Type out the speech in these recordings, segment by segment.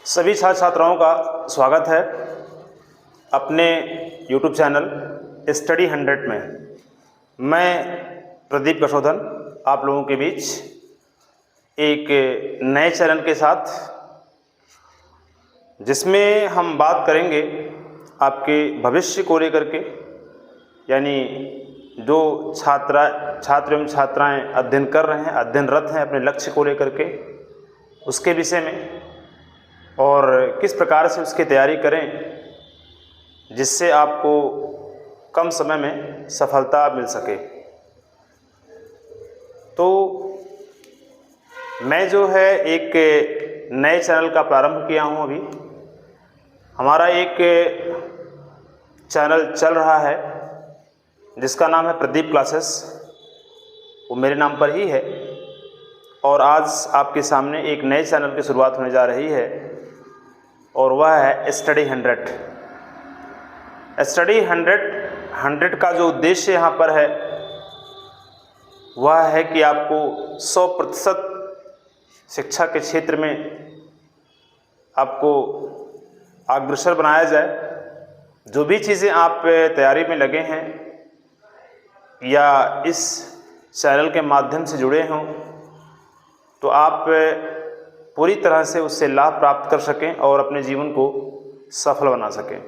सभी छात्र छात्राओं का स्वागत है अपने YouTube चैनल स्टडी 100 में। मैं प्रदीप कशोधन आप लोगों के बीच एक नए चैनल के साथ, जिसमें हम बात करेंगे आपके भविष्य को लेकर के, यानी जो छात्र एवं छात्राएं अध्ययन कर रहे हैं, अध्ययनरत हैं अपने लक्ष्य को लेकर के, उसके विषय में और किस प्रकार से उसकी तैयारी करें जिससे आपको कम समय में सफलता मिल सके। तो मैं जो है एक नए चैनल का प्रारंभ किया हूं। अभी हमारा एक चैनल चल रहा है जिसका नाम है प्रदीप क्लासेस, वो मेरे नाम पर ही है। और आज आपके सामने एक नए चैनल की शुरुआत होने जा रही है और वह है स्टडी 100। स्टडी 100 का जो उद्देश्य यहाँ पर है वह है कि आपको 100% शिक्षा के क्षेत्र में आपको अग्रसर बनाया जाए। जो भी चीज़ें आप तैयारी में लगे हैं या इस चैनल के माध्यम से जुड़े हों, तो आप पूरी तरह से उससे लाभ प्राप्त कर सकें और अपने जीवन को सफल बना सकें।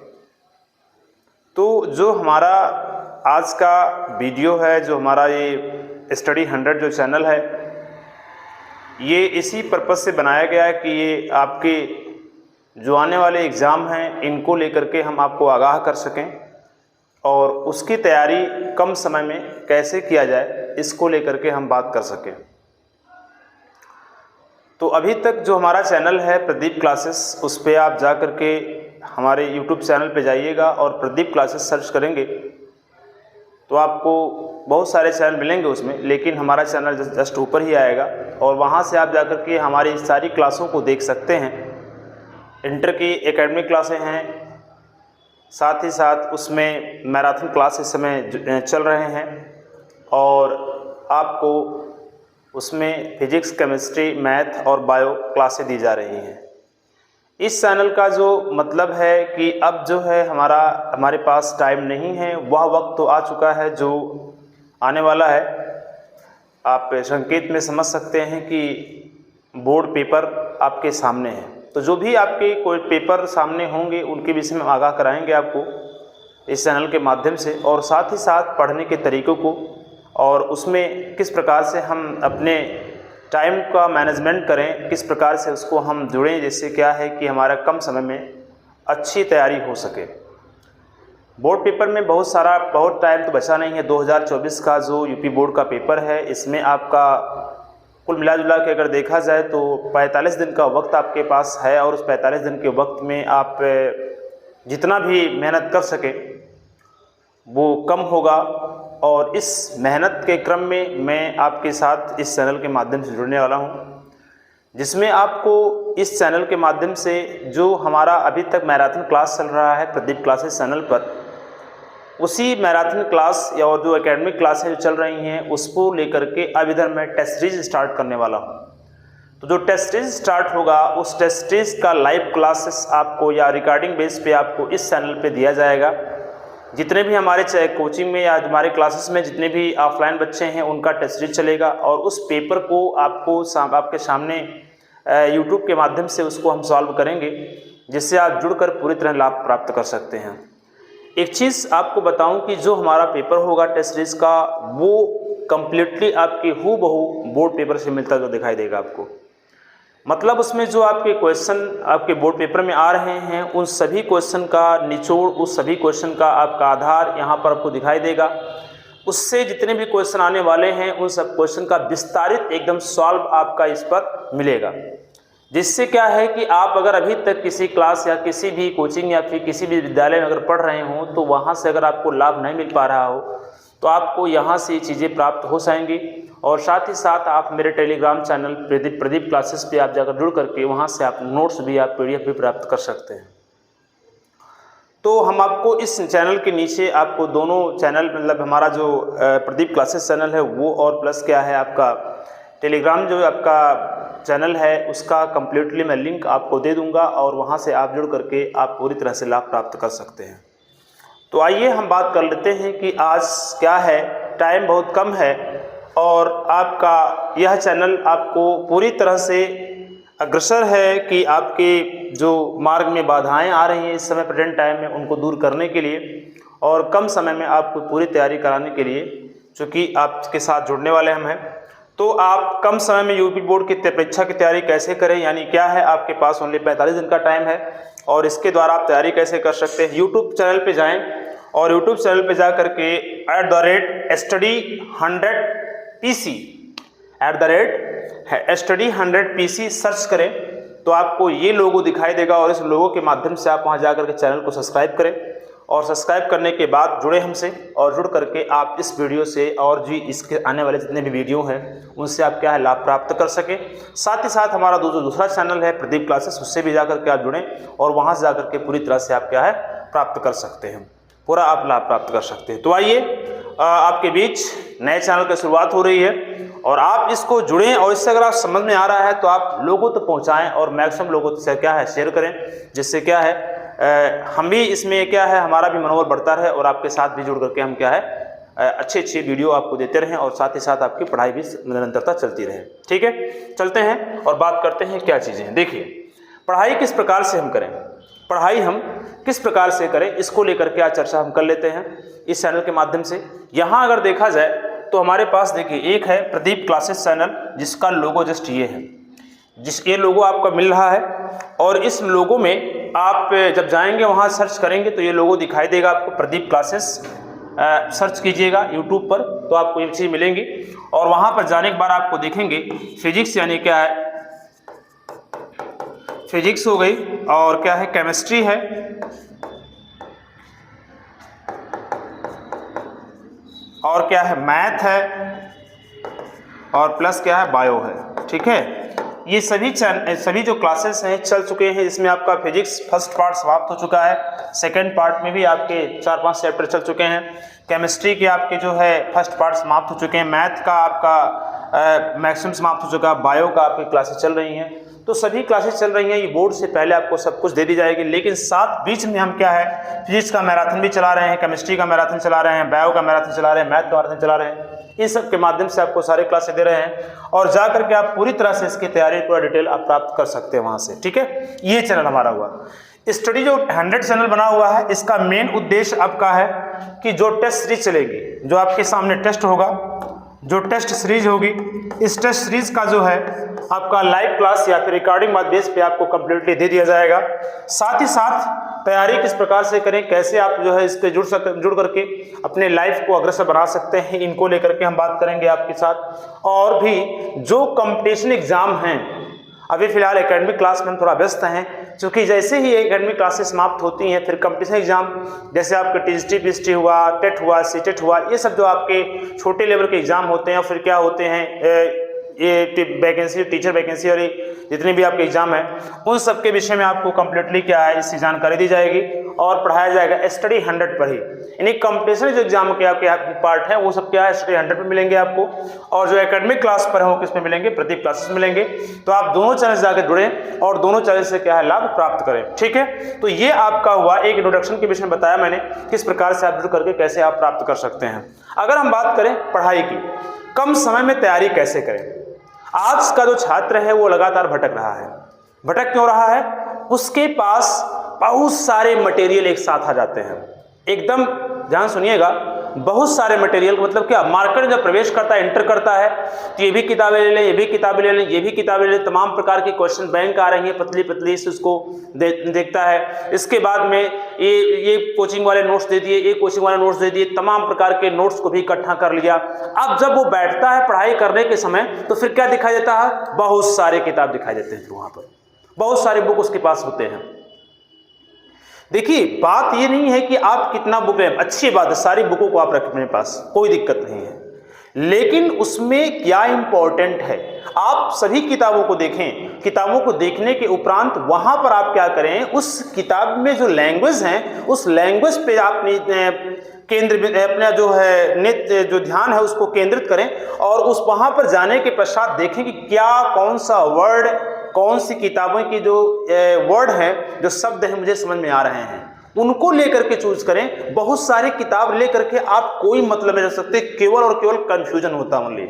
तो जो हमारा आज का वीडियो है, जो हमारा ये स्टडी 100 जो चैनल है, ये इसी पर्पज़ से बनाया गया है कि ये आपके जो आने वाले एग्ज़ाम हैं इनको लेकर के हम आपको आगाह कर सकें और उसकी तैयारी कम समय में कैसे किया जाए इसको लेकर के हम बात कर सकें। तो अभी तक जो हमारा चैनल है प्रदीप क्लासेस, उस पर आप जा कर के हमारे YouTube चैनल पे जाइएगा और प्रदीप क्लासेस सर्च करेंगे तो आपको बहुत सारे चैनल मिलेंगे उसमें, लेकिन हमारा चैनल जस्ट ऊपर ही आएगा और वहाँ से आप जा कर के हमारी सारी क्लासों को देख सकते हैं। इंटर की एकेडमिक क्लासें हैं, साथ ही साथ उसमें मैराथन क्लास इस समय चल रहे हैं और आपको उसमें फिजिक्स, केमिस्ट्री, मैथ और बायो क्लासें दी जा रही हैं। इस चैनल का जो मतलब है कि अब जो है हमारे पास टाइम नहीं है, वह वक्त तो आ चुका है जो आने वाला है। आप संकेत में समझ सकते हैं कि बोर्ड पेपर आपके सामने है, तो जो भी आपके कोई पेपर सामने होंगे उनके विषय में आगाह कराएंगे आपको इस चैनल के माध्यम से, और साथ ही साथ पढ़ने के तरीक़ों को और उसमें किस प्रकार से हम अपने टाइम का मैनेजमेंट करें, किस प्रकार से उसको हम जुड़ें, जिससे क्या है कि हमारा कम समय में अच्छी तैयारी हो सके। बोर्ड पेपर में बहुत टाइम तो बचा नहीं है। 2024 का जो यूपी बोर्ड का पेपर है, इसमें आपका कुल मिला जुला के अगर देखा जाए तो 45 दिन का वक्त आपके पास है और उस 45 दिन के वक्त में आप जितना भी मेहनत कर सके वो कम होगा। और इस मेहनत के क्रम में मैं आपके साथ इस चैनल के माध्यम से जुड़ने वाला हूं, जिसमें आपको इस चैनल के माध्यम से जो हमारा अभी तक मैराथन क्लास चल रहा है प्रदीप क्लासेस चैनल पर, उसी मैराथन क्लास या और जो एकेडमिक क्लासें जो चल रही हैं उसको लेकर के अब इधर मैं टेस्ट सीरीज स्टार्ट करने वाला हूं। तो जो टेस्ट सीरीज स्टार्ट होगा उस टेस्ट सीरीज का लाइव क्लासेस आपको या रिकॉर्डिंग बेस पे आपको इस चैनल पे दिया जाएगा। जितने भी हमारे चाहे कोचिंग में या हमारे क्लासेस में जितने भी ऑफलाइन बच्चे हैं उनका टेस्ट सीरीज चलेगा और उस पेपर को आपके सामने यूट्यूब के माध्यम से उसको हम सॉल्व करेंगे, जिससे आप जुड़कर पूरी तरह लाभ प्राप्त कर सकते हैं। एक चीज़ आपको बताऊं कि जो हमारा पेपर होगा टेस्ट सीरीज का, वो कम्प्लीटली आपके हूबहू बोर्ड पेपर से मिलता जो दिखाई देगा आपको। मतलब उसमें जो आपके क्वेश्चन आपके बोर्ड पेपर में आ रहे हैं उन सभी क्वेश्चन का निचोड़, उस सभी क्वेश्चन का आपका आधार यहाँ पर आपको दिखाई देगा। उससे जितने भी क्वेश्चन आने वाले हैं उन सब क्वेश्चन का विस्तारित एकदम सॉल्व आपका इस पर मिलेगा, जिससे क्या है कि आप अगर अभी तक किसी क्लास या किसी भी कोचिंग या फिर किसी भी विद्यालय में अगर पढ़ रहे हों तो वहाँ से अगर आपको लाभ नहीं मिल पा रहा हो तो आपको यहाँ से ये चीज़ें प्राप्त हो जाएंगी। और साथ ही साथ आप मेरे टेलीग्राम चैनल प्रदीप क्लासेस पे आप जाकर जुड़ करके वहाँ से आप नोट्स भी, आप PDF भी प्राप्त कर सकते हैं। तो हम आपको इस चैनल के नीचे आपको दोनों चैनल, मतलब हमारा जो प्रदीप क्लासेस चैनल है वो, और प्लस क्या है आपका टेलीग्राम जो आपका चैनल है उसका कम्प्लीटली मैं लिंक आपको दे दूंगा और वहाँ से आप जुड़ करके आप पूरी तरह से लाभ प्राप्त कर सकते हैं। तो आइए हम बात कर लेते हैं कि आज क्या है, टाइम बहुत कम है और आपका यह चैनल आपको पूरी तरह से अग्रसर है कि आपके जो मार्ग में बाधाएं आ रही हैं इस समय प्रेजेंट टाइम में उनको दूर करने के लिए और कम समय में आपको पूरी तैयारी कराने के लिए, चूँकि आपके साथ जुड़ने वाले हम हैं, तो आप कम समय में यूपी बोर्ड की परीक्षा की तैयारी कैसे करें, यानी क्या है आपके पास ओनली 45 दिन का टाइम है और इसके द्वारा आप तैयारी कैसे कर सकते हैं। यूट्यूब चैनल पे जाएं और यूट्यूब चैनल पे जा करके @study100pc सर्च करें तो आपको ये लोगो दिखाई देगा और इस लोगो के माध्यम से आप वहाँ जा करके चैनल को सब्सक्राइब करें और सब्सक्राइब करने के बाद जुड़े हमसे और जुड़ करके आप इस वीडियो से और जी इसके आने वाले जितने भी वीडियो हैं उनसे आप क्या है लाभ प्राप्त कर सकें। साथ ही साथ हमारा दूसरा चैनल है प्रदीप क्लासेस, उससे भी जा करके आप जुड़ें और वहाँ से जा करके पूरी तरह से आप क्या है प्राप्त कर सकते हैं, पूरा आप लाभ प्राप्त कर सकते हैं। तो आइए आपके बीच नए चैनल की शुरुआत हो रही है और आप इसको जुड़ें और इससे अगर आप समझ में आ रहा है तो आप लोगों तक पहुँचाएँ और मैक्सिमम लोगों से क्या है शेयर करें, जिससे क्या है हम भी इसमें क्या है हमारा भी मनोबल बढ़ता रहे और आपके साथ भी जुड़ करके हम क्या है अच्छी वीडियो आपको देते रहें और साथ ही साथ आपकी पढ़ाई भी निरंतरता चलती रहे। ठीक है, चलते हैं और बात करते हैं क्या चीज़ें हैं। देखिए, पढ़ाई किस प्रकार से हम करें, पढ़ाई हम किस प्रकार से करें, इसको लेकर के आज चर्चा हम कर लेते हैं इस चैनल के माध्यम से। यहाँ अगर देखा जाए तो हमारे पास देखिए एक है प्रदीप क्लासेस चैनल, जिसका लोगो जस्ट ये है, ये लोगो आपका मिल रहा है और इस लोगो में आप जब जाएंगे वहाँ सर्च करेंगे तो ये लोगो दिखाई देगा आपको, प्रदीप क्लासेस सर्च कीजिएगा यूट्यूब पर तो आपको ये चीज़ मिलेंगी और वहाँ पर जाने के बाद आपको देखेंगे फिजिक्स यानी क्या है, फिजिक्स हो गई और क्या है केमिस्ट्री है और क्या है मैथ है और प्लस क्या है बायो है। ठीक है, ये सभी जो क्लासेस हैं चल चुके हैं, जिसमें आपका फिजिक्स फर्स्ट पार्ट समाप्त हो चुका है, सेकंड पार्ट में भी आपके 4-5 चैप्टर चल चुके हैं, केमिस्ट्री के आपके जो है फर्स्ट पार्ट समाप्त हो चुके हैं, मैथ का आपका मैक्सिमम समाप्त हो चुका है, बायो का आपकी क्लासेस चल रही हैं। तो सभी क्लासेस चल रही हैं, ये बोर्ड से पहले आपको सब कुछ दे दी जाएगी, लेकिन साथ बीच में हम क्या है फिजिक्स का मैराथन भी चला रहे हैं, केमिस्ट्री का मैराथन चला रहे हैं, बायो का मैराथन चला रहे हैं, मैथ का मैराथन चला रहे हैं। इन सब के माध्यम से आपको सारे क्लासेस दे रहे हैं और जा करके आप पूरी तरह से इसकी तैयारी पूरा डिटेल आप प्राप्त कर सकते हैं वहाँ से। ठीक है, ये चैनल हमारा हुआ। स्टडी जो 100 चैनल बना हुआ है, इसका मेन उद्देश्य आपका है कि जो टेस्ट सीरीज चलेगी, जो आपके सामने टेस्ट होगा, जो टेस्ट सीरीज होगी, इस टेस्ट सीरीज का जो है आपका लाइव क्लास या फिर रिकॉर्डिंग बेस पे आपको कंप्लीटली दे दिया जाएगा। साथ ही साथ तैयारी किस प्रकार से करें, कैसे आप जो है इस पे जुड़ करके अपने लाइफ को अग्रसर बना सकते हैं, इनको लेकर के हम बात करेंगे आपके साथ। और भी जो कंपटीशन एग्जाम हैं, अभी फिलहाल एकेडमिक क्लास में हम थोड़ा व्यस्त हैं, क्योंकि जैसे ही एकेडमिक क्लासेस समाप्त होती हैं फिर कंपटीशन एग्जाम जैसे आपके टीजीटी पीएचटी हुआ, टेट हुआ, सीटेट हुआ, ये सब जो आपके छोटे लेवल के एग्जाम होते हैं और फिर क्या होते हैं ये वैकेंसी, टीचर वैकेंसी और जितने भी आपके एग्जाम हैं उन सब के विषय में आपको कंप्लीटली क्या है इसकी जानकारी दी जाएगी और पढ़ाया जाएगा स्टडी 100 पर ही। यानी कंपटीशन जो एग्जाम के आपके पार्ट है वो सब क्या है स्टडी 100 पर मिलेंगे आपको, और जो एकेडमिक क्लास पर है वो किस में मिलेंगे, प्रदीप क्लासेस मिलेंगे। तो आप दोनों चैनल से जाकर जुड़ें और दोनों चैनल से क्या है लाभ प्राप्त करें। ठीक है, तो ये आपका हुआ एक इंट्रोडक्शन के विषय में बताया मैंने किस प्रकार से आप जुड़ करके कैसे आप प्राप्त कर सकते हैं। अगर हम बात करें पढ़ाई की, कम समय में तैयारी कैसे करें। आज का जो छात्र है वो लगातार भटक रहा है। भटक क्यों रहा है? उसके पास बहुत सारे मटेरियल एक साथ आ जाते हैं। एकदम ध्यान सुनिएगा, बहुत सारे मटेरियल का मतलब क्या, मार्केट जब प्रवेश करता है, एंटर करता है तो ये भी किताबें ले लें, ये भी किताबें ले लें, ये भी किताबें ले लें, तमाम प्रकार की क्वेश्चन बैंक आ रही हैं पतली पतली से उसको देखता है। इसके बाद में ये कोचिंग वाले नोट्स दे दिए, ये कोचिंग वाले नोट्स दे दिए, तमाम प्रकार के नोट्स को भी इकट्ठा कर लिया। अब जब वो बैठता है पढ़ाई करने के समय तो फिर क्या दिखाई देता है, बहुत सारे किताब दिखाई देते हैं, फिर वहाँ पर बहुत सारे बुक उसके पास होते हैं। देखिए बात ये नहीं है कि आप कितना बुक लें, अच्छी बात है, सारी बुकों को आप रखें अपने पास, कोई दिक्कत नहीं है, लेकिन उसमें क्या इंपॉर्टेंट है आप सभी किताबों को देखें। किताबों को देखने के उपरांत वहां पर आप क्या करें, उस किताब में जो लैंग्वेज है उस लैंग्वेज पे आप अपना जो है नित्य जो ध्यान है उसको केंद्रित करें और उस वहाँ पर जाने के पश्चात देखें कि क्या कौन सा वर्ड, कौन सी किताबों की जो वर्ड हैं, जो शब्द हैं मुझे समझ में आ रहे हैं, उनको लेकर के चूज करें। बहुत सारी किताब लेकर के आप कोई मतलब नहीं रख सकते, केवल और केवल कंफ्यूजन होता है ओनली।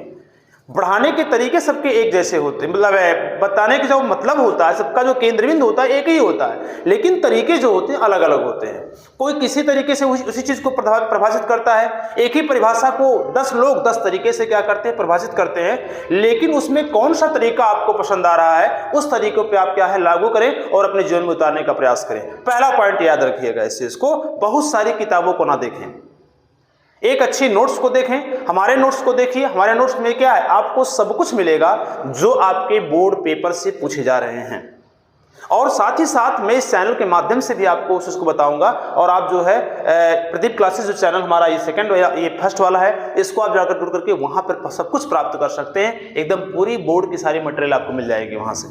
बढ़ाने के तरीके सबके एक जैसे होते हैं, मतलब बताने के जो मतलब होता है, सबका जो केंद्र बिंदु होता है एक ही होता है, लेकिन तरीके जो होते हैं अलग अलग होते हैं। कोई किसी तरीके से उसी चीज को परिभाषित करता है, एक ही परिभाषा को 10 लोग 10 तरीके से क्या करते हैं, परिभाषित करते हैं, लेकिन उसमें कौन सा तरीका आपको पसंद आ रहा है उस तरीकों पर आप क्या है लागू करें और अपने जीवन में उतारने का प्रयास करें। पहला पॉइंट याद रखिएगा इस चीज को, बहुत सारी किताबों को ना देखें, एक अच्छी नोट्स को देखें। हमारे नोट्स को देखिए, हमारे नोट्स में क्या है, आपको सब कुछ मिलेगा जो आपके बोर्ड पेपर से पूछे जा रहे हैं, और साथ ही साथ मैं इस चैनल के माध्यम से भी आपको उसको बताऊंगा। और आप जो है प्रदीप क्लासेस जो चैनल हमारा ये सेकंड या ये फर्स्ट वाला है, इसको आप जाकर जुड़ करके वहां पर सब कुछ प्राप्त कर सकते हैं। एकदम पूरी बोर्ड की सारी मटेरियल आपको मिल जाएगी वहां से,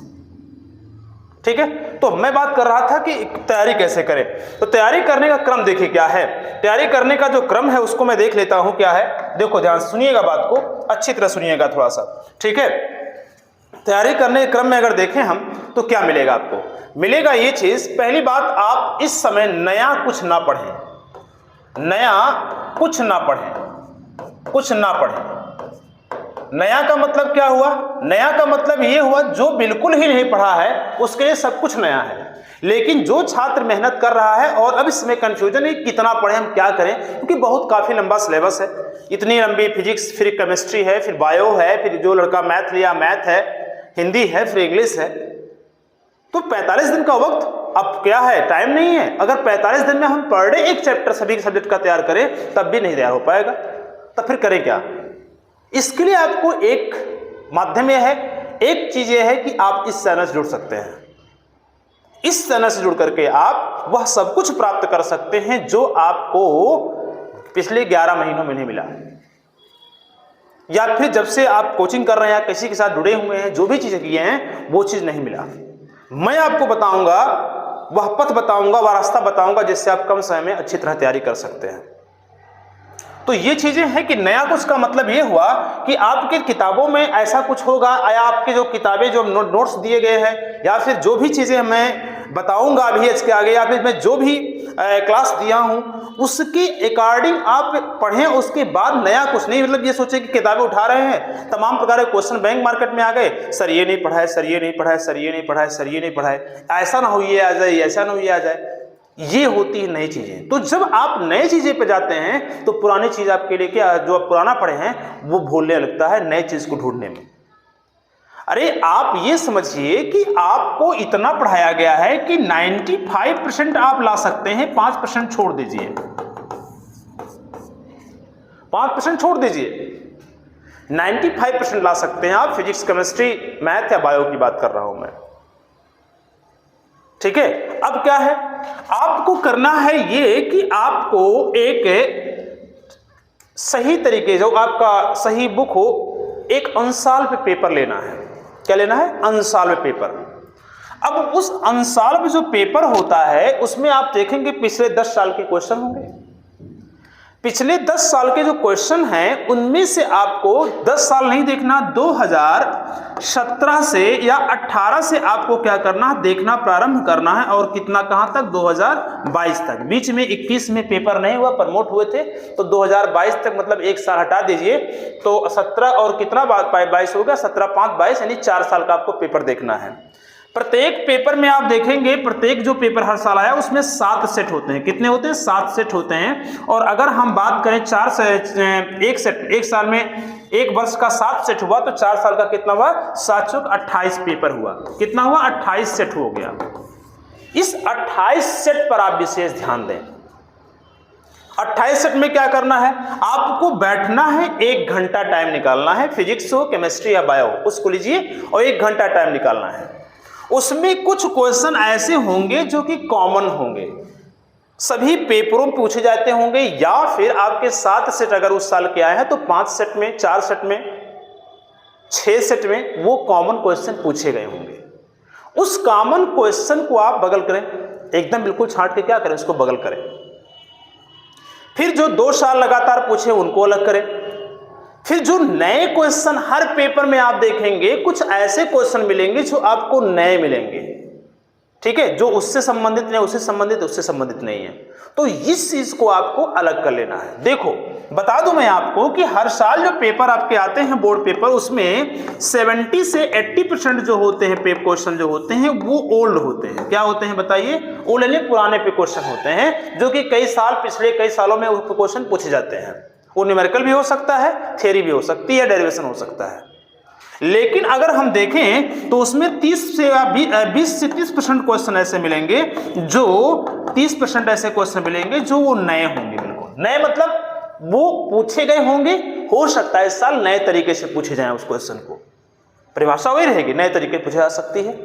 ठीक है। तो मैं बात कर रहा था कि तैयारी कैसे करें। तो तैयारी करने का क्रम देखिए क्या है, तैयारी करने का जो क्रम है उसको मैं देख लेता हूं क्या है। देखो ध्यान सुनिएगा, बात को अच्छी तरह सुनिएगा थोड़ा सा, ठीक है। तैयारी करने के क्रम में अगर देखें हम तो क्या मिलेगा आपको, मिलेगा ये चीज। पहली बात, आप इस समय नया कुछ ना पढ़ें, नया कुछ ना पढ़ें, कुछ ना पढ़ें। नया का मतलब क्या हुआ, नया का मतलब ये हुआ जो बिल्कुल ही नहीं पढ़ा है उसके लिए सब कुछ नया है। लेकिन जो छात्र मेहनत कर रहा है और अब इसमें कंफ्यूजन है कितना पढ़े, हम क्या करें, क्योंकि बहुत काफी लंबा सिलेबस है, इतनी लंबी फिजिक्स, फिर केमिस्ट्री है, फिर बायो है, फिर जो लड़का मैथ लिया मैथ है, हिंदी है, फिर इंग्लिश है। तो 45 दिन का वक्त अब क्या है, टाइम नहीं है। अगर 45 दिन में हम पर डे एक चैप्टर सभी सब्जेक्ट का तैयार करें तब भी नहीं तैयार हो पाएगा, तब फिर करें क्या। इसके लिए आपको एक माध्यम यह है, एक चीज यह है कि आप इस चैनल से जुड़ सकते हैं। इस चैनल से जुड़ करके आप वह सब कुछ प्राप्त कर सकते हैं जो आपको पिछले 11 महीनों में नहीं मिला, या फिर जब से आप कोचिंग कर रहे हैं या किसी के साथ जुड़े हुए हैं, जो भी चीजें किए हैं वो चीज नहीं मिला। मैं आपको बताऊंगा, वह पथ बताऊंगा, वह रास्ता बताऊंगा जिससे आप कम समय में अच्छी तरह तैयारी कर सकते हैं। तो ये चीजें हैं कि नया कुछ का मतलब ये हुआ कि आपके किताबों में ऐसा कुछ होगा, या आपके जो किताबें जो नोट्स दिए गए हैं, या फिर जो भी चीजें मैं बताऊंगा अभी इसके आगे, या फिर मैं जो भी क्लास दिया हूं उसके अकॉर्डिंग आप पढ़ें। उसके बाद नया कुछ नहीं, मतलब ये सोचे कि किताबें उठा रहे हैं, तमाम प्रकार के क्वेश्चन बैंक मार्केट में आ गए, सर ये नहीं पढ़ा है, सर ये नहीं पढ़ा है, सर ये नहीं पढ़ा है, सर ये नहीं पढ़ा है, ऐसा ना हो ये आ जाए, ऐसा ना हो ये आ जाए। ये होती है नई चीजें। तो जब आप नई चीजें पे जाते हैं तो पुरानी चीज आपके लिए क्या, जो आप पुराना पढ़े हैं वो भूलने लगता है नई चीज को ढूंढने में। अरे आप ये समझिए कि आपको इतना पढ़ाया गया है कि 95% आप ला सकते हैं, 5% छोड़ दीजिए, 5% छोड़ दीजिए, 95% ला सकते हैं आप। फिजिक्स, केमिस्ट्री, मैथ या बायो की बात कर रहा हूं मैं, ठीक है। अब क्या है, आपको करना है ये कि आपको एक सही तरीके, जो आपका सही बुक हो, एक अंशाल पे पेपर लेना है। क्या लेना है, अंशाल पे पेपर। अब उस अंशाल पे जो पेपर होता है उसमें आप देखेंगे पिछले 10 साल के क्वेश्चन होंगे। पिछले 10 साल के जो क्वेश्चन हैं उनमें से आपको 10 साल नहीं देखना, 2017 से या 18 से आपको क्या करना, देखना प्रारंभ करना है। और कितना, कहां तक, 2022 तक। बीच में 21 में पेपर नहीं हुआ, प्रमोट हुए थे, तो 2022 तक, मतलब 1 साल हटा दीजिए तो 17 और कितना 22 होगा, 17 5 22, यानी 4 साल का आपको पेपर देखना है। प्रत्येक पेपर में आप देखेंगे, प्रत्येक जो पेपर हर साल आया उसमें 7 सेट होते हैं। कितने होते हैं, 7 सेट होते हैं। और अगर हम बात करें 4 से एक सेट, एक साल में एक वर्ष का 7 सेट हुआ तो 4 साल का कितना हुआ, 7 चौक 28 पेपर हुआ। कितना हुआ, 28 सेट हो गया। इस 28 सेट पर आप विशेष ध्यान दें। 28 सेट में क्या करना है, आपको बैठना है, 1 घंटा टाइम निकालना है। फिजिक्स हो, केमिस्ट्री या बायो, उसको लीजिए और 1 घंटा टाइम निकालना है। उसमें कुछ क्वेश्चन ऐसे होंगे जो कि कॉमन होंगे, सभी पेपरों में पूछे जाते होंगे, या फिर आपके 7 सेट अगर उस साल के आए हैं तो 5 सेट में, 4 सेट में, 6 सेट में वो कॉमन क्वेश्चन पूछे गए होंगे। उस कॉमन क्वेश्चन को आप बगल करें, एकदम बिल्कुल छांट के क्या करें, उसको बगल करें। फिर जो 2 साल लगातार पूछे उनको अलग करें, फिर जो नए क्वेश्चन हर पेपर में आप देखेंगे कुछ ऐसे क्वेश्चन मिलेंगे जो आपको नए मिलेंगे, ठीक है, जो उससे संबंधित नहीं, उससे संबंधित, उससे संबंधित नहीं है। तो इस चीज को आपको अलग कर लेना है। देखो बता दूं मैं आपको कि हर साल जो पेपर आपके आते हैं बोर्ड पेपर, उसमें 70 से 80% जो होते हैं पेपर क्वेश्चन जो होते हैं वो ओल्ड होते हैं। क्या होते हैं बताइए? ओल्ड यानी पुराने पे क्वेश्चन होते हैं, जो कि कई साल, पिछले कई सालों में वो क्वेश्चन पूछे जाते हैं। वो न्यूमेरिकल भी हो सकता है, थ्योरी भी हो सकती है, डेरिवेशन हो सकता है। लेकिन अगर हम देखें तो उसमें 20 से 30% क्वेश्चन ऐसे मिलेंगे, जो 30% ऐसे क्वेश्चन मिलेंगे जो वो नए होंगे। बिल्कुल नए मतलब वो पूछे गए होंगे, हो सकता है इस साल नए तरीके से पूछे जाएं उस क्वेश्चन को, परिभाषा वही रहेगी, नए तरीके पूछा जा सकती है,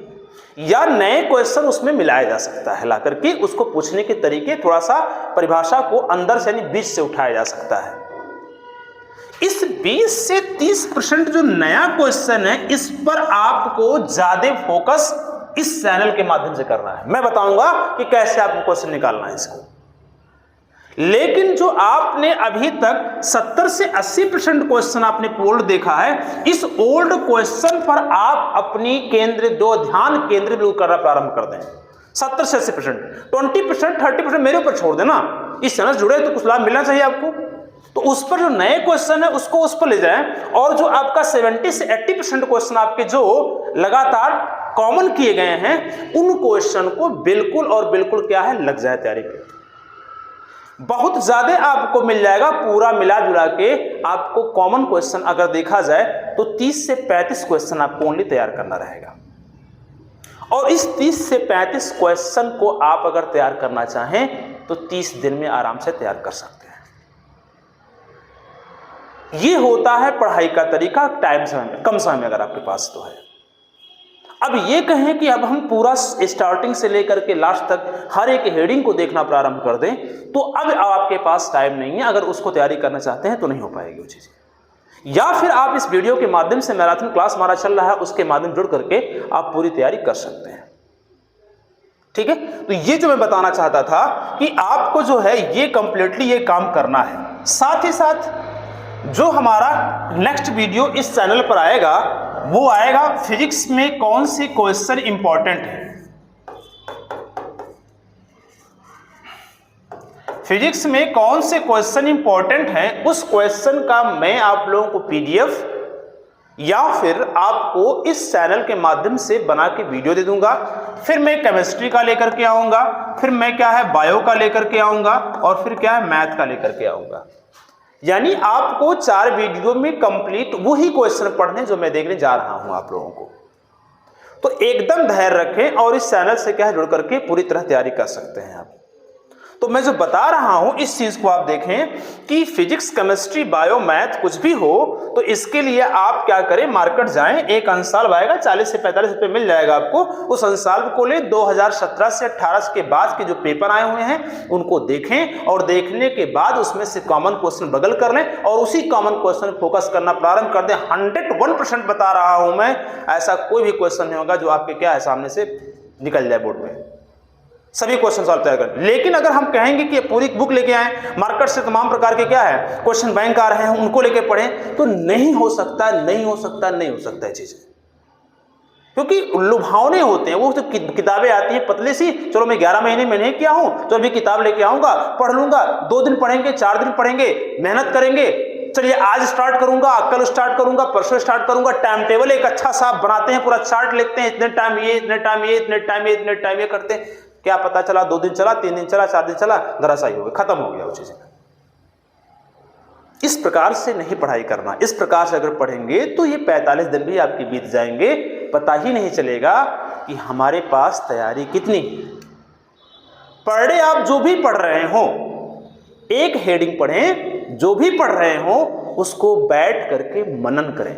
या नए क्वेश्चन उसमें मिलाया जा सकता है, ला करके उसको पूछने के तरीके थोड़ा सा परिभाषा को अंदर से यानी बीच से उठाया जा सकता है। इस 20 से 30% जो नया क्वेश्चन है, इस पर आपको ज्यादा फोकस इस चैनल के माध्यम से करना है। मैं बताऊंगा कि कैसे आपको क्वेश्चन निकालना है इसको। लेकिन जो आपने अभी तक 70 से 80% क्वेश्चन आपने ओल्ड देखा है, इस ओल्ड क्वेश्चन पर आप अपनी ध्यान केंद्रित करना प्रारंभ कर दें। 70 से 80%, 20% 30% मेरे ऊपर छोड़ देना। इस चैनल से जुड़े तो कुछ लाभ मिलना चाहिए आपको, तो उस पर जो नए क्वेश्चन है उसको उस पर ले जाएं, और जो आपका 70 से 80% क्वेश्चन आपके जो लगातार कॉमन किए गए हैं, उन क्वेश्चन को बिल्कुल और बिल्कुल क्या है, लग जाए तैयारी पे। बहुत ज्यादा आपको मिल जाएगा, पूरा मिला जुला के आपको कॉमन क्वेश्चन अगर देखा जाए तो 30 से 35 क्वेश्चन आपको ओनली तैयार करना रहेगा। और इस 30 से 35 क्वेश्चन को आप अगर तैयार करना चाहें तो 30 दिन में आराम से तैयार कर सकते हैं। ये होता है पढ़ाई का तरीका, टाइम समय में, कम समय में अगर आपके पास तो है। अब ये कहें कि अब हम पूरा स्टार्टिंग से लेकर के लास्ट तक हर एक हेडिंग को देखना प्रारंभ कर दें, तो अब आपके पास टाइम नहीं है। अगर उसको तैयारी करना चाहते हैं तो नहीं हो पाएगी वो चीज़। या फिर आप इस वीडियो के माध्यम से, मैराथन क्लास हमारा चल रहा है, उसके माध्यम जुड़ करके आप पूरी तैयारी कर सकते हैं। ठीक है, तो ये जो मैं बताना चाहता था कि आपको जो है ये कंप्लीटली ये काम करना है। साथ ही साथ जो हमारा नेक्स्ट वीडियो इस चैनल पर आएगा वो आएगा फिजिक्स में कौन से क्वेश्चन इंपॉर्टेंट है। फिजिक्स में कौन से क्वेश्चन इंपॉर्टेंट है, उस क्वेश्चन का मैं आप लोगों को पीडीएफ या फिर आपको इस चैनल के माध्यम से बना के वीडियो दे दूंगा। फिर मैं केमिस्ट्री का लेकर के आऊंगा, फिर मैं क्या है बायो का लेकर के आऊंगा, और फिर क्या है मैथ का लेकर के आऊंगा। यानी आपको 4 वीडियो में कंप्लीट वही क्वेश्चन पढ़ने जो मैं देखने जा रहा हूं आप लोगों को। तो एकदम धैर्य रखें और इस चैनल से क्या है जुड़ करके पूरी तरह तैयारी कर सकते हैं आप। तो मैं जो बता रहा हूं इस चीज को आप देखें कि फिजिक्स, केमिस्ट्री, बायो, मैथ कुछ भी हो तो इसके लिए आप क्या करें, मार्केट जाएं, एक अंशाल आएगा 40 से 45 रुपए मिल जाएगा आपको। उस अंशाल को ले 2017 से 18 के बाद के जो पेपर आए हुए हैं उनको देखें, और देखने के बाद उसमें से कॉमन क्वेश्चन बगल कर लें और उसी कॉमन क्वेश्चन फोकस करना प्रारंभ कर दें। 101% बता रहा हूं मैं, ऐसा कोई भी क्वेश्चन नहीं होगा जो आपके क्या है सामने से निकल जाए बोर्ड में। सभी क्वेश्चन सॉल्व तैयार करें। लेकिन अगर हम कहेंगे कि पूरी बुक लेके आए, मार्केट से तमाम प्रकार के क्या है क्वेश्चन बैंक आ रहे हैं उनको लेके पढ़ें, तो नहीं हो सकता, नहीं हो सकता, नहीं हो सकता है चीजें, क्योंकि लुभावने होते हैं। वो तो किताबें आती हैं पतली सी, चलो मैं 11 महीने में नहीं किया हूं तो अभी किताब लेके आऊंगा, पढ़ लूंगा, 2 दिन पढ़ेंगे, 4 दिन पढ़ेंगे, मेहनत करेंगे, चलिए आज स्टार्ट करूंगा, कल स्टार्ट करूंगा, परसों स्टार्ट करूंगा। टाइम टेबल एक अच्छा सा बनाते हैं, पूरा चार्ट लिखते हैं, इतने टाइम ये, इतने टाइम ये, इतने टाइम ये, इतने टाइम ये करते हैं। क्या पता चला 2 दिन चला, 3 दिन चला, 4 दिन चला, धराशायी हो गया, खत्म हो गया वो चीजें। इस प्रकार से नहीं पढ़ाई करना। इस प्रकार से अगर पढ़ेंगे तो ये 45 दिन भी आपके बीत जाएंगे, पता ही नहीं चलेगा कि हमारे पास तैयारी कितनी। पर डे आप जो भी पढ़ रहे हो, एक हेडिंग पढ़ें, जो भी पढ़ रहे हो उसको बैठ करके मनन करें,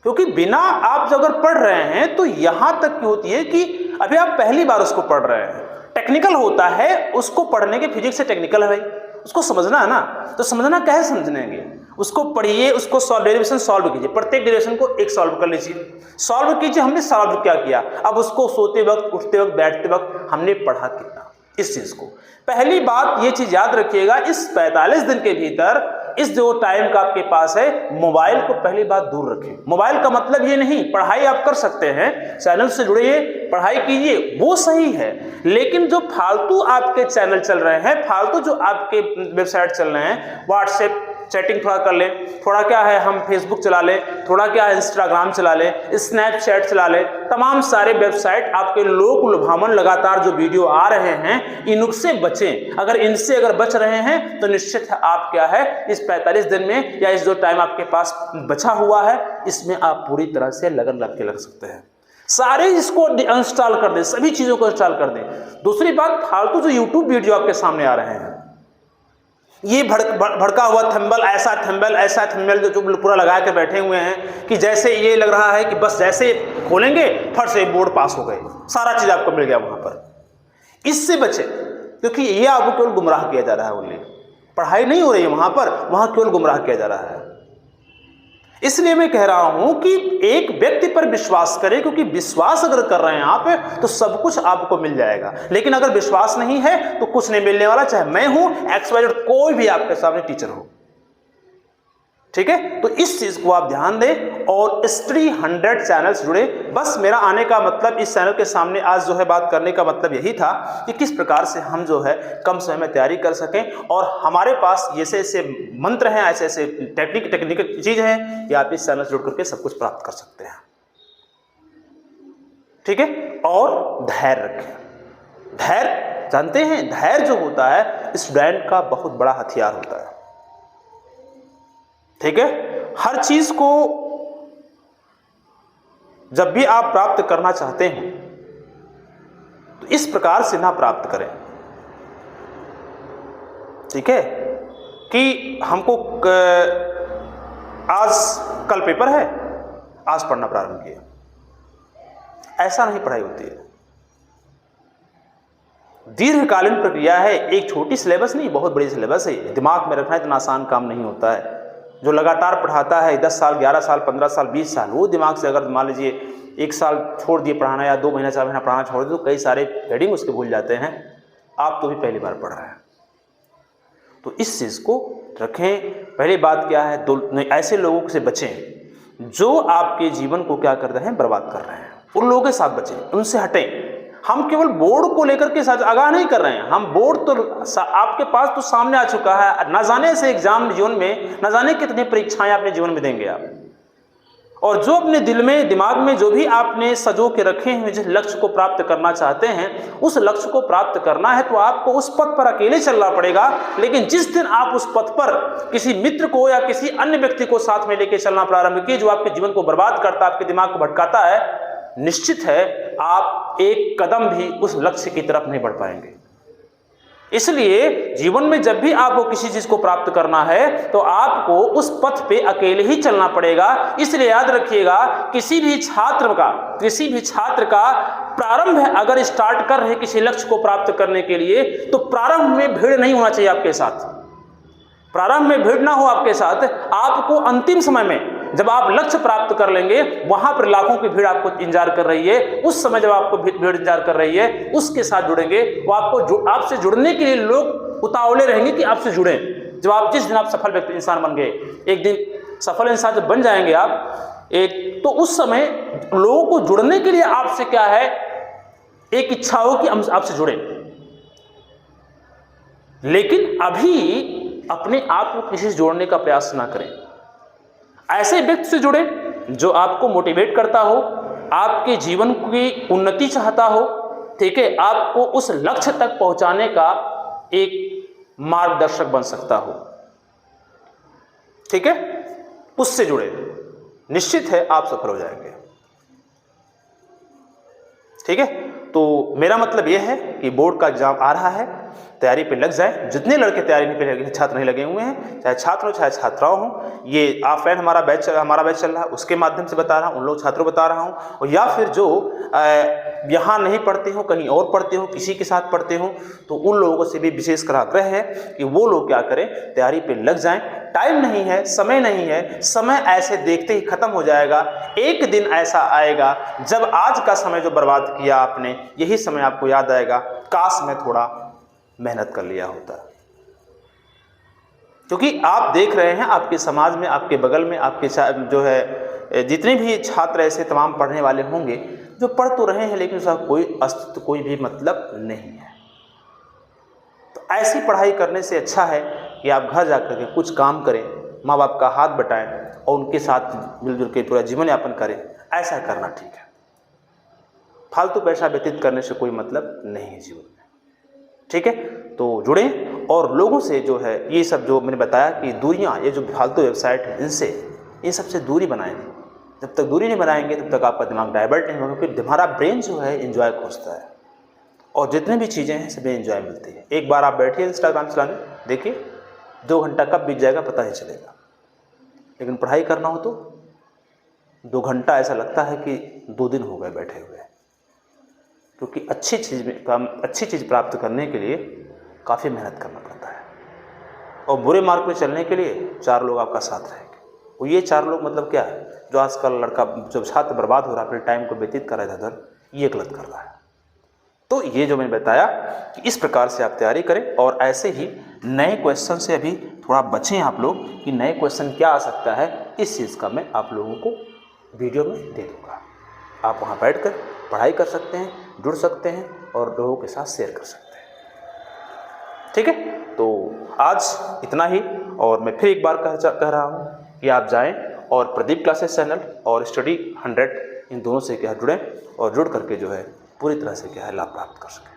क्योंकि बिना आप अगर पढ़ रहे हैं तो यहां तक की होती है कि अभी आप पहली बार उसको पढ़ रहे हैं। टेक्निकल होता है, उसको पढ़ने के फिजिक्स से टेक्निकल है भाई, उसको समझना है ना, तो समझना कैसे समझनेंगे, उसको पढ़िए, उसको डेरिवेशन सॉल्व कीजिए, प्रत्येक डेरिवेशन को एक सॉल्व कर लीजिए, सॉल्व कीजिए। हमने सॉल्व क्या किया, अब उसको सोते वक्त, उठते वक्त, बैठते वक्त हमने पढ़ा कितना, इस चीज को पहली बात ये चीज याद रखिएगा, इस 45 दिन के भीतर इस जो टाइम का आपके पास है, मोबाइल को पहली बात दूर रखें। मोबाइल का मतलब ये नहीं, पढ़ाई आप कर सकते हैं, चैनल से जुड़िए, पढ़ाई कीजिए, वो सही है, लेकिन जो फालतू आपके चैनल चल रहे हैं, फालतू जो आपके वेबसाइट चल रहे हैं, व्हाट्सएप चैटिंग थोड़ा कर ले, थोड़ा क्या है हम फेसबुक चला ले, थोड़ा क्या है इंस्टाग्राम चला ले, स्नैपचैट चला ले, तमाम सारे वेबसाइट आपके लोक लुभावन लगातार जो वीडियो आ रहे हैं, इनसे बचें। अगर इनसे बच रहे हैं तो निश्चित है आप क्या है इस 45 दिन में या इस जो टाइम आपके पास बचा हुआ है, इसमें आप पूरी तरह से लगन लग के लग सकते हैं। सारे इसको इंस्टॉल कर दें, सभी चीजों को इंस्टॉल कर दें। दूसरी बात, फालतू जो यूट्यूब वीडियो आपके सामने आ रहे हैं, ये भड़का हुआ थंबनेल, ऐसा थंबनेल जो पूरा लगा के बैठे हुए हैं कि जैसे ये लग रहा है कि बस जैसे खोलेंगे फट से बोर्ड पास हो गए, सारा चीज आपको मिल गया वहां पर। इससे बचे, क्योंकि ये आपको केवल गुमराह किया जा रहा है, ओनली पढ़ाई नहीं हो रही है वहां पर, वहां केवल गुमराह किया जा रहा है। इसलिए मैं कह रहा हूं कि एक व्यक्ति पर विश्वास करें, क्योंकि विश्वास अगर कर रहे हैं आप तो सब कुछ आपको मिल जाएगा, लेकिन अगर विश्वास नहीं है तो कुछ नहीं मिलने वाला, चाहे मैं हूं XYZ कोई भी आपके सामने टीचर हो। ठीक है, तो इस चीज को आप ध्यान दें और स्टडी 100 चैनल्स जुड़े। बस मेरा आने का मतलब, इस चैनल के सामने आज जो है बात करने का मतलब यही था कि किस प्रकार से हम जो है कम समय में तैयारी कर सकें, और हमारे पास ऐसे ऐसे मंत्र हैं, ऐसे ऐसे टेक्निकल चीज है कि आप इस चैनल से जुड़ करके सब कुछ प्राप्त कर सकते हैं। ठीक है, और धैर्य रखें। धैर्य जानते हैं, धैर्य जो होता है स्टूडेंट का बहुत बड़ा हथियार होता है। ठीक है, हर चीज को जब भी आप प्राप्त करना चाहते हैं तो इस प्रकार से ना प्राप्त करें। ठीक है, कि हमको आज कल पेपर है, आज पढ़ना प्रारंभ किया, ऐसा नहीं पढ़ाई होती है। दीर्घकालीन प्रक्रिया है, एक छोटी सिलेबस नहीं, बहुत बड़ी सिलेबस है। दिमाग में रखना इतना आसान काम नहीं होता है। जो लगातार पढ़ाता है 10 साल, 11 साल, 15 साल, 20 साल, वो दिमाग से अगर मान लीजिए 1 साल छोड़ दिए पढ़ाना या 2 महीना 4 महीना पढ़ाना छोड़ दिए तो कई सारे हेडिंग उसके भूल जाते हैं। आप तो भी पहली बार पढ़ रहे हैं, तो इस चीज़ को रखें। पहली बात क्या है, ऐसे लोगों से बचें जो आपके जीवन को क्या कर रहे हैं, बर्बाद कर रहे हैं। उन लोगों के साथ बचें, उनसे हटें। हम केवल बोर्ड को लेकर के साथ आगाह नहीं कर रहे हैं, हम बोर्ड तो आपके पास तो सामने आ चुका है, न जाने से एग्जाम जीवन में न जाने कितनी परीक्षाएं अपने जीवन में देंगे आप, और जो अपने दिल में दिमाग में जो भी आपने सजो के रखे हैं, जिस लक्ष्य को प्राप्त करना चाहते हैं, उस लक्ष्य को प्राप्त करना है तो आपको उस पथ पर अकेले चलना पड़ेगा। लेकिन जिस दिन आप उस पथ पर किसी मित्र को या किसी अन्य व्यक्ति को साथ में लेकर चलना प्रारंभ किए जो आपके जीवन को बर्बाद करता है, आपके दिमाग को भटकाता है, निश्चित है आप एक कदम भी उस लक्ष्य की तरफ नहीं बढ़ पाएंगे। इसलिए जीवन में जब भी आपको किसी चीज को प्राप्त करना है तो आपको उस पथ पे अकेले ही चलना पड़ेगा। इसलिए याद रखिएगा, किसी भी छात्र का प्रारंभ है अगर स्टार्ट कर रहे किसी लक्ष्य को प्राप्त करने के लिए, तो प्रारंभ में भीड़ नहीं होना चाहिए आपके साथ। प्रारंभ में भीड़ ना हो आपके साथ, आपको अंतिम समय में जब आप लक्ष्य प्राप्त कर लेंगे, वहां पर लाखों की भीड़ आपको इंतजार कर रही है। उस समय जब आपको भीड़ इंतजार कर रही है, उसके साथ जुड़ेंगे, वो आपसे जुड़ने के लिए लोग उतावले रहेंगे कि आपसे जुड़ें। जब आप जिस दिन आप सफल व्यक्ति इंसान बन गए, एक दिन सफल इंसान जब बन जाएंगे आप एक, तो उस समय लोगों को जुड़ने के लिए आपसे क्या है, एक इच्छा हो कि हम आपसे जुड़ें। लेकिन अभी अपने आप को किसी से जोड़ने का प्रयास ना करें। ऐसे व्यक्ति से जुड़े जो आपको मोटिवेट करता हो, आपके जीवन की उन्नति चाहता हो, ठीक है, आपको उस लक्ष्य तक पहुंचाने का एक मार्गदर्शक बन सकता हो। ठीक है, उससे जुड़े, निश्चित है आप सफल हो जाएंगे। ठीक है, तो मेरा मतलब यह है कि बोर्ड का एग्जाम आ रहा है, तैयारी पे लग जाए। जितने लड़के तैयारी पे लगे, छात्र नहीं लगे हुए हैं, चाहे छात्र हो चाहे छात्राओं हो, ये ऑफलाइन हमारा बैच चल रहा है, उसके माध्यम से बता रहा हूँ, उन लोग छात्रों बता रहा हूँ, और या फिर जो यहाँ नहीं पढ़ते हो, कहीं और पढ़ते हो, किसी के साथ पढ़ते हो, तो उन लोगों से भी विशेषकर आग्रह है कि वो लोग क्या करें, तैयारी पे लग जाएं। टाइम नहीं है, समय नहीं है, समय ऐसे देखते ही खत्म हो जाएगा। एक दिन ऐसा आएगा जब आज का समय जो बर्बाद किया आपने, यही समय आपको याद आएगा, काश मैं थोड़ा मेहनत कर लिया होता। क्योंकि आप देख रहे हैं आपके समाज में, आपके बगल में, आपके जो है जितने भी छात्र ऐसे तमाम पढ़ने वाले होंगे जो पढ़ तो रहे हैं लेकिन उसका कोई अस्तित्व, कोई भी मतलब नहीं है। तो ऐसी पढ़ाई करने से अच्छा है कि आप घर जाकर के कुछ काम करें, माँ बाप का हाथ बटाएं और उनके साथ मिलजुल के पूरा जीवन यापन करें। ऐसा करना ठीक है। फालतू पैसा व्यतीत करने से कोई मतलब नहीं है जीवन में। ठीक है, तो जुड़ें और लोगों से जो है ये सब जो मैंने बताया कि दूरियां, ये जो फालतू वेबसाइट है, इनसे, इन सबसे दूरी बनाएं। जब तक दूरी नहीं बनाएंगे तब तक आपका दिमाग डाइवर्ट नहीं होगा, फिर हमारा ब्रेन जो है एंजॉय खोजता है और जितने भी चीज़ें हैं सभी एंजॉय मिलती है। एक बार आप बैठिए इंस्टाग्राम चलाने, देखिए 2 घंटा कब बीत जाएगा पता नहीं चलेगा। लेकिन पढ़ाई करना हो तो 2 घंटा ऐसा लगता है कि 2 दिन हो गए बैठे हुए, क्योंकि अच्छी चीज़ प्राप्त करने के लिए काफ़ी मेहनत करना पड़ता है। और बुरे मार्ग पे चलने के लिए 4 लोग आपका साथ रहेंगे। वो ये 4 लोग मतलब क्या है, जो आजकल लड़का, जब छात्र बर्बाद हो रहा है, अपने टाइम को व्यतीत कर रहा है इधर, ये गलत कर रहा है। तो ये जो मैंने बताया कि इस प्रकार से आप तैयारी करें और ऐसे ही नए क्वेश्चन से अभी थोड़ा बचें आप लोग कि नए क्वेश्चन क्या आ सकता है, इस चीज़ का मैं आप लोगों को वीडियो में दे दूँगा। आप वहाँ बैठकर पढ़ाई कर सकते हैं, जुड़ सकते हैं और लोगों के साथ शेयर कर सकते हैं। ठीक है, तो आज इतना ही। और मैं फिर एक बार कह रहा हूँ कि आप जाएं और प्रदीप क्लासेस चैनल और स्टडी 100 इन दोनों से क्या है जुड़ें और जुड़ करके जो है पूरी तरह से क्या है लाभ प्राप्त कर सकें।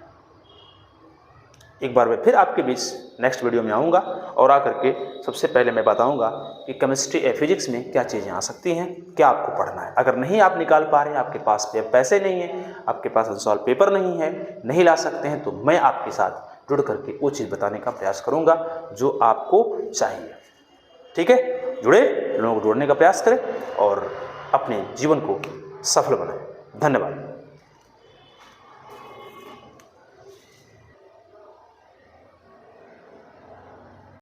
एक बार मैं फिर आपके बीच नेक्स्ट वीडियो में आऊँगा और आकर के सबसे पहले मैं बताऊँगा कि केमिस्ट्री या फिजिक्स में क्या चीज़ें आ सकती हैं, क्या आपको पढ़ना है। अगर नहीं आप निकाल पा रहे हैं, आपके पास पैसे नहीं हैं, आपके पास अनसॉल्व पेपर नहीं है, नहीं ला सकते हैं, तो मैं आपके साथ जुड़ करके वो चीज़ बताने का प्रयास करूँगा जो आपको चाहिए। ठीक है, जुड़े, लोगों को जोड़ने का प्रयास करें और अपने जीवन को सफल बनाएं। धन्यवाद।